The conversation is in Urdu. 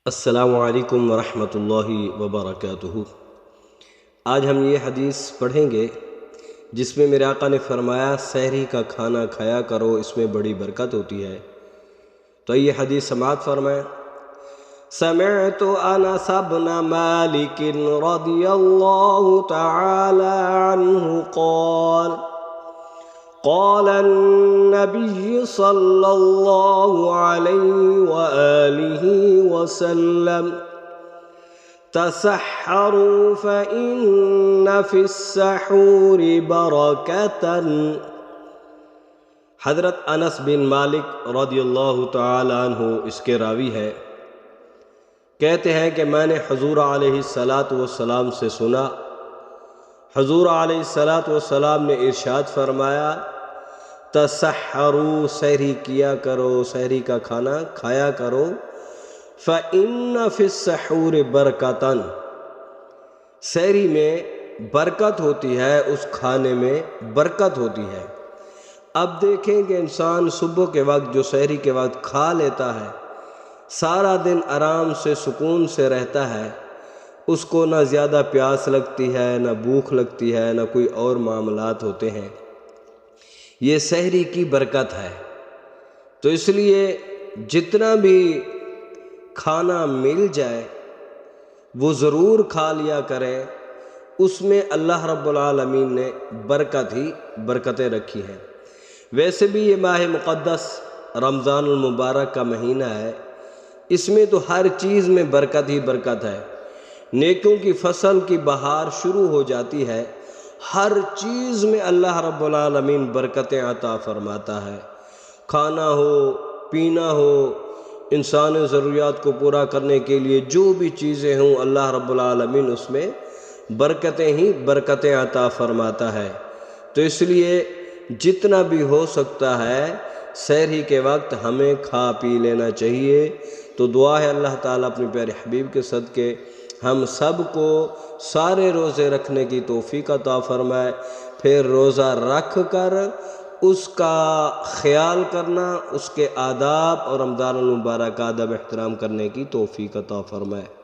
السلام علیکم ورحمۃ اللہ وبرکاتہ۔ آج ہم یہ حدیث پڑھیں گے جس میں میرے آقا نے فرمایا سحری کا کھانا کھایا کرو، اس میں بڑی برکت ہوتی ہے۔ تو یہ حدیث سماعت فرمائیں۔ سمعت انس بن مالک رضی اللہ تعالی عنہ قال قال النبي صلى الله عليه وآله وسلم تسحروا فإن في السحور بركة۔ حضرت انس بن مالک رضی اللہ تعالی عنہ اس کے راوی ہے، کہتے ہیں کہ میں نے حضور علیہ السلام سے سنا، حضور علیہ السلام نے ارشاد فرمایا تسحروا، سحری کیا کرو، سحری کا کھانا کھایا کرو، فإن فی السحور برکتاً، سحری میں برکت ہوتی ہے، اس کھانے میں برکت ہوتی ہے۔ اب دیکھیں کہ انسان صبح کے وقت جو سحری کے وقت کھا لیتا ہے، سارا دن آرام سے سکون سے رہتا ہے، اس کو نہ زیادہ پیاس لگتی ہے، نہ بھوک لگتی ہے، نہ کوئی اور معاملات ہوتے ہیں۔ یہ سحری کی برکت ہے۔ تو اس لیے جتنا بھی کھانا مل جائے وہ ضرور کھا لیا کریں، اس میں اللہ رب العالمین نے برکتیں رکھی ہیں۔ ویسے بھی یہ ماہ مقدس رمضان المبارک کا مہینہ ہے، اس میں تو ہر چیز میں برکت ہی برکت ہے۔ نیکیوں کی فصل کی بہار شروع ہو جاتی ہے، ہر چیز میں اللہ رب العالمین برکتیں عطا فرماتا ہے۔ کھانا ہو، پینا ہو، انسانی ضروریات کو پورا کرنے کے لیے جو بھی چیزیں ہوں، اللہ رب العالمین اس میں برکتیں عطا فرماتا ہے۔ تو اس لیے جتنا بھی ہو سکتا ہے سحری کے وقت ہمیں کھا پی لینا چاہیے۔ تو دعا ہے اللہ تعالیٰ اپنے پیارے حبیب کے صدقے ہم سب کو سارے روزے رکھنے کی توفیق عطا فرمائے، پھر روزہ رکھ کر اس کا خیال کرنا، اس کے آداب اور رمضان المبارک کا ادب احترام کرنے کی توفیق عطا فرمائے۔